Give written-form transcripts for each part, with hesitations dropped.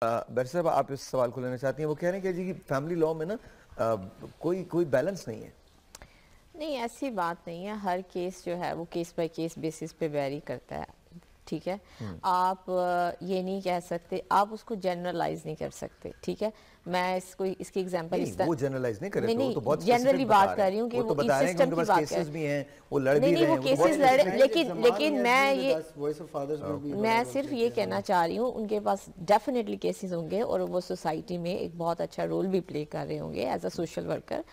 बैर साहब आप इस सवाल को लेना चाहती हैं। वो कह रहे हैं कि जी फैमिली लॉ में ना कोई कोई बैलेंस नहीं है। नहीं, ऐसी बात नहीं है। हर केस जो है वो केस बाय केस बेसिस पे वेरी करता है। ठीक है, आप ये नहीं कह सकते, आप उसको जनरलाइज नहीं कर सकते। ठीक है, मैं इसको इसकी एग्जांपल वो जनरलाइज नहीं कर रहे, नहीं तो बहुत जनरली बात कर रही हूँ कि वो तो वो इस बता रहे हैं कि सिस्टम उनके की पास बात केसेस कर भी हैं, वो लड़ भी नहीं रहे वो हैं, वो तो केसेस बहुत लड़े, लेकिन मैं सिर्फ ये कहना चाह रही हूँ उनके पास डेफिनेटली केसेस होंगे और वो सोसाइटी में एक बहुत अच्छा रोल भी प्ले कर रहे होंगे एज अ सोशल वर्कर।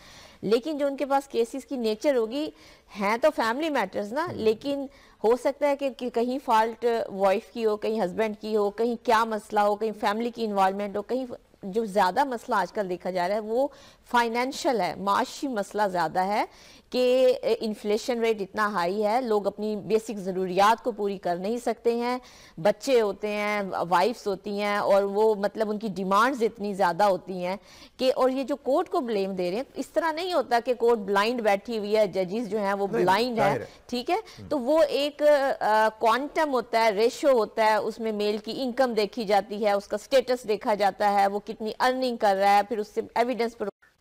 लेकिन जो उनके पास केसेस की नेचर होगी, हैं तो फैमिली मैटर्स ना, लेकिन हो सकता है कि कहीं फॉल्ट वाइफ की हो, कहीं हस्बैंड की हो, कहीं क्या मसला हो, कहीं फैमिली की इन्वॉल्वमेंट हो, कहीं जो ज़्यादा मसला आजकल देखा जा रहा है वो फाइनेंशियल है, माशी मसला ज़्यादा है कि इन्फ्लेशन रेट इतना हाई है, लोग अपनी बेसिक ज़रूरियात को पूरी कर नहीं सकते हैं, बच्चे होते हैं, वाइफ्स होती हैं और वो मतलब उनकी डिमांड्स इतनी ज़्यादा होती हैं कि, और ये जो कोर्ट को ब्लेम दे रहे हैं, इस तरह नहीं होता कि कोर्ट ब्लाइंड बैठी हुई है, जजेस जो हैं वो ब्लाइंड है। ठीक है, तो वो एक क्वांटम होता है, रेशो होता है, उसमें मेल की इनकम देखी जाती है, उसका स्टेटस देखा जाता है, वो कितनी अर्निंग कर रहा है, फिर उससे एविडेंस।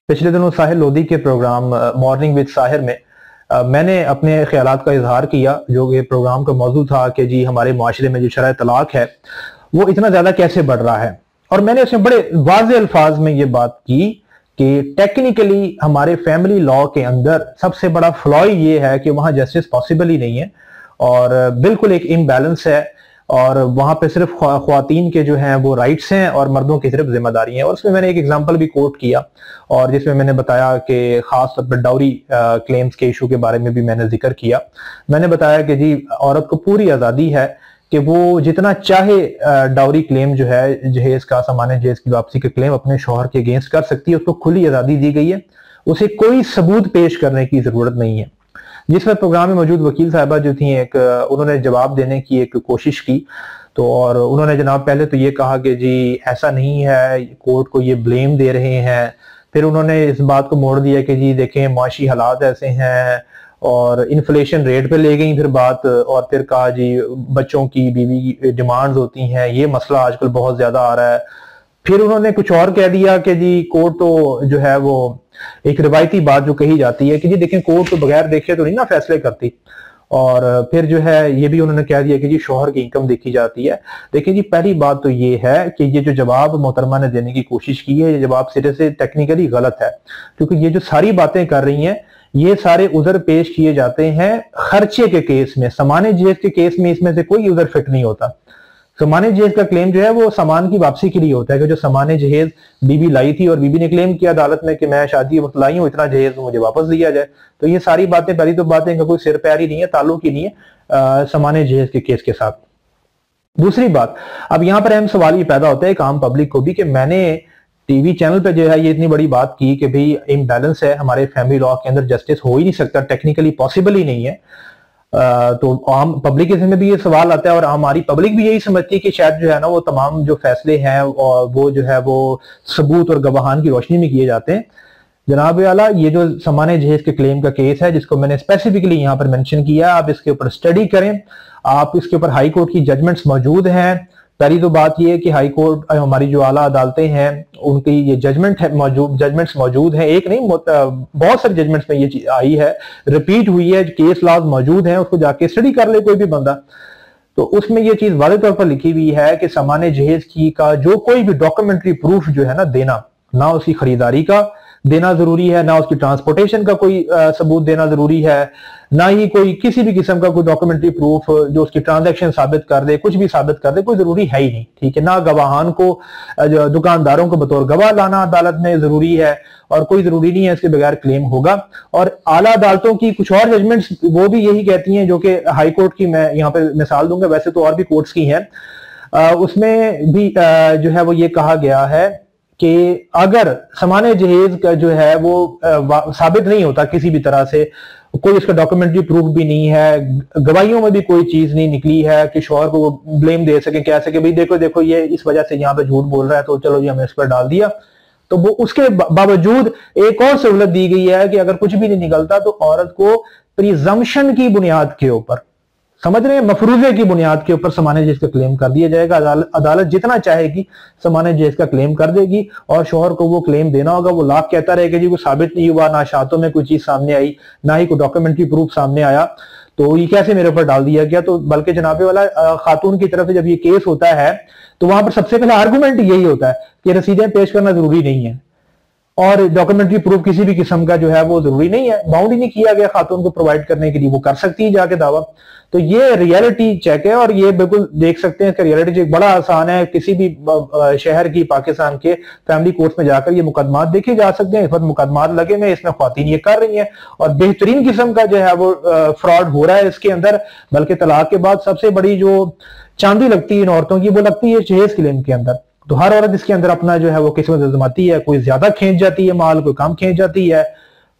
पिछले दिनों साहिर लोधी के प्रोग्राम मॉर्निंग विद साहिर में मैंने अपने ख्यालात का इजहार किया, जो कि प्रोग्राम का मौजू था कि जी हमारे माशरे में जो शरअ तलाक है वो इतना ज्यादा कैसे बढ़ रहा है। और मैंने उसमें बड़े वाज़ेह अल्फाज में ये बात की कि टेक्निकली हमारे फैमिली लॉ के अंदर सबसे बड़ा फ्लॉ ये है कि वहां जस्टिस पॉसिबल ही नहीं है और बिल्कुल एक इम्बैलेंस है और वहां पे सिर्फ ख्वातीन के जो हैं वो राइट्स हैं और मर्दों की सिर्फ जिम्मेदारी है। और उसमें मैंने एक एग्जांपल भी कोट किया और जिसमें मैंने बताया कि खास तौर पर डाउरी क्लेम्स के इशू के बारे में भी मैंने जिक्र किया। मैंने बताया कि जी औरत को पूरी आज़ादी है कि वो जितना चाहे डाउरी क्लेम जो है, जहेज का, सामान्य जहेज की वापसी के क्लेम अपने शौहर के अगेंस्ट कर सकती है, उसको खुली आज़ादी दी गई है, उसे कोई सबूत पेश करने की जरूरत नहीं है। जिसमें प्रोग्राम में मौजूद वकील साहबा जो थी, एक उन्होंने जवाब देने की एक कोशिश की, तो और उन्होंने जनाब पहले तो ये कहा कि जी ऐसा नहीं है, कोर्ट को ये ब्लेम दे रहे हैं। फिर उन्होंने इस बात को मोड़ दिया कि जी देखें माशी हालात ऐसे हैं और इन्फ्लेशन रेट पे ले गई फिर बात, और फिर कहा जी बच्चों की, बीवी की डिमांड्स होती हैं, ये मसला आजकल बहुत ज्यादा आ रहा है। फिर उन्होंने कुछ और कह दिया कि जी कोर्ट तो जो है वो एक रिवायती बात जो कही जाती है कि जी देखें कोर्ट तो बगैर देखे तो नहीं ना फैसले करती। और फिर जो है ये भी उन्होंने कह दिया कि जी शौहर की इनकम देखी जाती है। देखिए जी पहली बात तो ये है कि ये जो जवाब मोहतरमा ने देने की कोशिश की है, ये जवाब सिरे से टेक्निकली गलत है, क्योंकि ये जो सारी बातें कर रही हैं ये सारे उधर पेश किए जाते हैं खर्चे के केस में। सामान्य जहेज के केस में इसमें से कोई उधर फिट नहीं होता। सामान्य जहेज का क्लेम जो है वो सामान की वापसी के लिए होता है कि जो सामान्य जहेज बीबी लाई थी और बीबी ने क्लेम किया अदालत में कि मैं शादी वक्त लाई हूं, इतना जहेज मुझे वापस दिया जाए। तो ये सारी बातें, पहली तो बातें इनका कोई सिर पैर ही नहीं है, ताल्लुक ही नहीं है सामान्य जहेज के केस के साथ। दूसरी बात, अब यहां पर अहम सवाल ये पैदा होता है एक आम पब्लिक को भी कि मैंने टीवी चैनल पे जो है ये इतनी बड़ी बात की कि भाई इम्बैलेंस है, हमारे फैमिली लॉ के अंदर जस्टिस हो ही नहीं सकता, टेक्निकली पॉसिबल ही नहीं है। तो आम पब्लिक में भी ये सवाल आता है और हमारी पब्लिक भी यही समझती है कि शायद जो है ना वो तमाम जो फैसले हैं और वो जो है वो सबूत और गवाहान की रोशनी में किए जाते हैं। जनाब आला, ये जो सामान्य जहेज के क्लेम का केस है जिसको मैंने स्पेसिफिकली यहाँ पर मेंशन किया, आप इसके ऊपर स्टडी करें, आप इसके ऊपर हाई कोर्ट की जजमेंट्स मौजूद हैं। पहली तो बात यह है कि हाई कोर्ट हमारी जो आला अदालतें हैं उनकी ये जजमेंट्स मौजूद हैं, एक नहीं बहुत सारे जजमेंट्स में ये चीज आई है, रिपीट हुई है, केस लॉज मौजूद हैं, उसको जाके स्टडी कर ले कोई भी बंदा। तो उसमें ये चीज वाज़ेह तौर पर लिखी हुई है कि सामान्य जहेज की का जो कोई भी डॉक्यूमेंट्री प्रूफ जो है ना देना, ना उसकी खरीदारी का देना जरूरी है, ना उसकी ट्रांसपोर्टेशन का कोई सबूत देना जरूरी है, ना ही कोई किसी भी किस्म का कोई डॉक्यूमेंट्री प्रूफ जो उसकी ट्रांजैक्शन साबित कर दे, कुछ भी साबित कर दे, कोई जरूरी है ही नहीं। ठीक है, ना गवाहान को, दुकानदारों को बतौर गवाह लाना अदालत में जरूरी है और कोई जरूरी नहीं है इसके बगैर क्लेम होगा। और आला अदालतों की कुछ और जजमेंट्स वो भी यही कहती हैं, जो कि हाई कोर्ट की मैं यहाँ पे मिसाल दूंगा, वैसे तो और भी कोर्ट्स की हैं, उसमें भी जो है वो ये कहा गया है कि अगर सामान्य जहेज का जो है वो साबित नहीं होता किसी भी तरह से, कोई इसका डॉक्यूमेंट्री प्रूफ भी नहीं है, गवाहियों में भी कोई चीज नहीं निकली है कि शौहर को ब्लेम दे सके, कह सके भाई देखो देखो ये इस वजह से यहाँ पे झूठ बोल रहा है तो चलो जी हमने इस पर डाल दिया, तो वो उसके बावजूद एक और सहूलत दी गई है कि अगर कुछ भी नहीं निकलता तो औरत को प्रिजम्पशन की बुनियाद के ऊपर समझ रहे हैं, मफरूजे की बुनियाद के ऊपर सामान्य जहेज का क्लेम कर दिया जाएगा। अदालत जितना चाहेगी सामान्य जहेज का क्लेम कर देगी और शोहर को वो क्लेम देना होगा। वो लाख कहता रहेगा जी, वो साबित नहीं हुआ, ना शातों में कोई चीज सामने आई, ना ही कोई डॉक्यूमेंट्री प्रूफ सामने आया, तो ये कैसे मेरे ऊपर डाल दिया गया। तो बल्कि जनाबे वाला खातून की तरफ से जब ये केस होता है तो वहां पर सबसे पहला आर्गुमेंट यही होता है कि रसीदें पेश करना जरूरी नहीं है और डॉक्यूमेंट्री प्रूफ किसी भी किस्म का जो है वो जरूरी नहीं है, बाउंड ही नहीं किया गया खातून को प्रोवाइड करने के लिए, वो कर सकती है जाके दावा। तो ये रियलिटी चेक है और ये बिल्कुल देख सकते हैं कि रियलिटी चेक बड़ा आसान है। किसी भी शहर की पाकिस्तान के फैमिली कोर्ट में जाकर ये मुकदमात देखे जा सकते हैं। इस वक्त मुकदमात लगे हुए, इसमें ख्वातीन ये कर रही हैं और बेहतरीन किस्म का जो है वो फ्रॉड हो रहा है इसके अंदर। बल्कि तलाक के बाद सबसे बड़ी जो चांदी लगती है इन औरतों की, वो लगती है जहेज क्लेम के अंदर। तो हर औरत इसके अंदर अपना जो है वो किस्मत आजमाती है, कोई ज्यादा खींच जाती है माल, कोई कम खींच जाती है,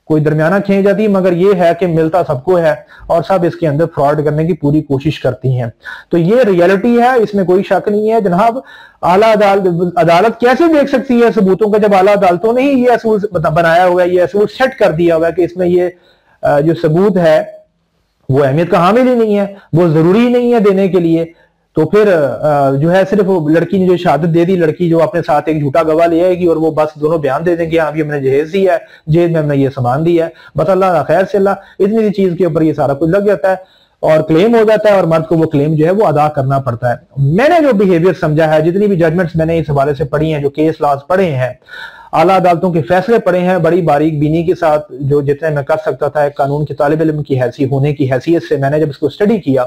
कोई दरमियाना खींच जाती है, मगर ये है कि मिलता सबको है और सब इसके अंदर फ्रॉड करने की पूरी कोशिश करती हैं। तो ये रियलिटी है, इसमें कोई शक नहीं है जनाब। आला अदालत कैसे देख सकती है सबूतों का जब आला अदालतों ने ही ये असूल बनाया हुआ है, ये असूल सेट कर दिया हुआ है कि इसमें ये जो सबूत है वो अहमियत का हामिल ही नहीं है, वो जरूरी नहीं है देने के लिए। तो फिर जो है सिर्फ लड़की ने जो शहादत दे दी, लड़की जो अपने साथ एक झूठा गवाह ले आएगी और वो बस दोनों बयान दे देंगे, हाँ भी हमने जहेज दिया है, जहेज में हमने ये सामान दिया है, बस अल्लाह खैर से अल्लाह, इतनी सी चीज के ऊपर ये सारा कुछ लग जाता है और क्लेम हो जाता है और मर्द को वो क्लेम जो है वो अदा करना पड़ता है। मैंने जो बिहेवियर समझा है, जितनी भी जजमेंट्स मैंने इस हवाले से पढ़ी हैं, जो केस लॉज पढ़े हैं, आला अदालतों के फैसले पढ़े हैं, बड़ी बारीक बीनी के साथ, जो जितने मैं कर सकता था एक कानून के तालिब इल्म की हैसियत होने की हैसियत से मैंने जब इसको स्टडी किया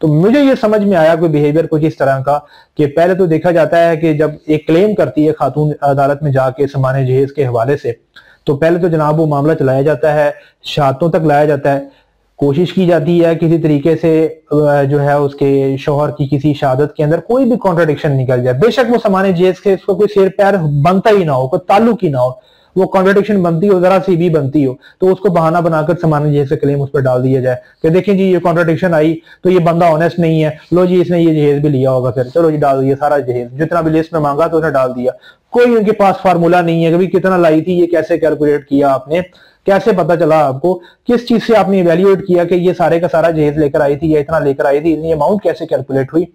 तो मुझे ये समझ में आया कोई बिहेवियर कुछ इस तरह का कि पहले तो देखा जाता है कि जब एक क्लेम करती है खातून अदालत में जाके सामान्य जहेज के हवाले से, तो पहले तो जनाब वो मामला चलाया जाता है, शहादतों तक लाया जाता है, कोशिश की जाती है किसी तरीके से जो है उसके शौहर की किसी शहादत के अंदर कोई भी कॉन्ट्रडिक्शन निकल जाए, बेशक वो सामान्य जहेज के इसको कोई सिर पैर बनता ही ना हो, कोई ताल्लुक ही ना हो, वो कॉन्ट्रडिक्शन बनती हो, जरा सी भी बनती हो, तो उसको बहाना बनाकर सामान्य जहेज से क्लेम उस पर डाल दिया जाए कि देखें जी ये कॉन्ट्रडिक्शन आई तो ये बंदा ऑनेस्ट नहीं है, लो जी इसने ये जहेज भी लिया होगा, फिर चलो जी डाल दिया सारा जहेज, जितना भी लिस्ट में मांगा तो उसने डाल दिया। कोई उनके पास फार्मूला नहीं है कि कितना लाई थी, ये कैसे कैलकुलेट किया आपने, कैसे पता चला आपको, किस चीज से आपने इवेल्युएट किया कि ये सारे का सारा जहेज लेकर आई थी या इतना लेकर आई थी, इतनी अमाउंट कैसे कैलकुलेट हुई।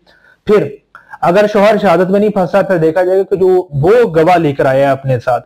फिर अगर शौहर शहादत में नहीं फंसा, फिर देखा जाएगा कि जो वो गवाह लेकर आया है अपने साथ,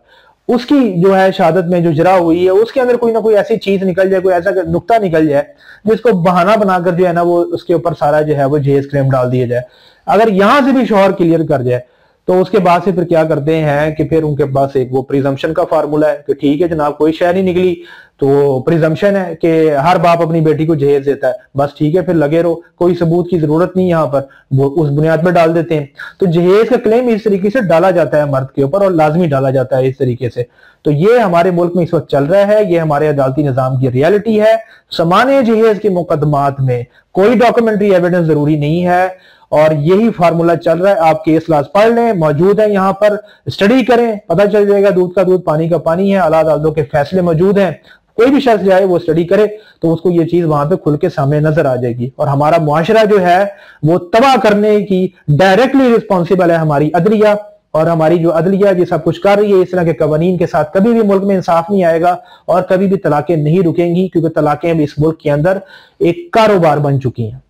उसकी जो है शहादत में जो जरा हुई है उसके अंदर कोई ना कोई ऐसी चीज निकल जाए, कोई ऐसा नुक्ता निकल जाए जिसको बहाना बनाकर जो है ना वो उसके ऊपर सारा जो है वो जहेज क्लेम डाल दिया जाए। अगर यहां से भी शौहर क्लियर कर जाए तो उसके बाद से फिर क्या करते हैं कि फिर उनके पास एक वो प्रिजम्पशन का फार्मूला है कि ठीक है जनाब कोई शय नहीं निकली तो प्रिजम्पशन है कि हर बाप अपनी बेटी को जहेज देता है, बस ठीक है फिर लगे रहो, कोई सबूत की जरूरत नहीं, यहाँ पर वो उस बुनियाद पर डाल देते हैं। तो जहेज का क्लेम इस तरीके से डाला जाता है मर्द के ऊपर और लाजमी डाला जाता है इस तरीके से। तो ये हमारे मुल्क में इस वक्त चल रहा है, ये हमारे अदालती निजाम की रियलिटी है। सामान्य जहेज के मुकदमात में कोई डॉक्यूमेंट्री एविडेंस जरूरी नहीं है और यही फार्मूला चल रहा है। आप केस लॉज पढ़ लें, मौजूद है यहाँ पर, स्टडी करें, पता चल जाएगा दूध का दूध पानी का पानी है। आला अदालतों के फैसले मौजूद हैं, कोई भी शख्स जाए वो स्टडी करे तो उसको ये चीज वहां पे खुल के सामने नजर आ जाएगी। और हमारा मुआशरा जो है वो तबाह करने की डायरेक्टली रिस्पॉन्सिबल है हमारी अदलिया, और हमारी जो अदलिया ये सब कुछ कर रही है, इस तरह के कवानीन के साथ कभी भी मुल्क में इंसाफ नहीं आएगा और कभी भी तलाकें नहीं रुकेंगी, क्योंकि तलाकें इस मुल्क के अंदर एक कारोबार बन चुकी हैं।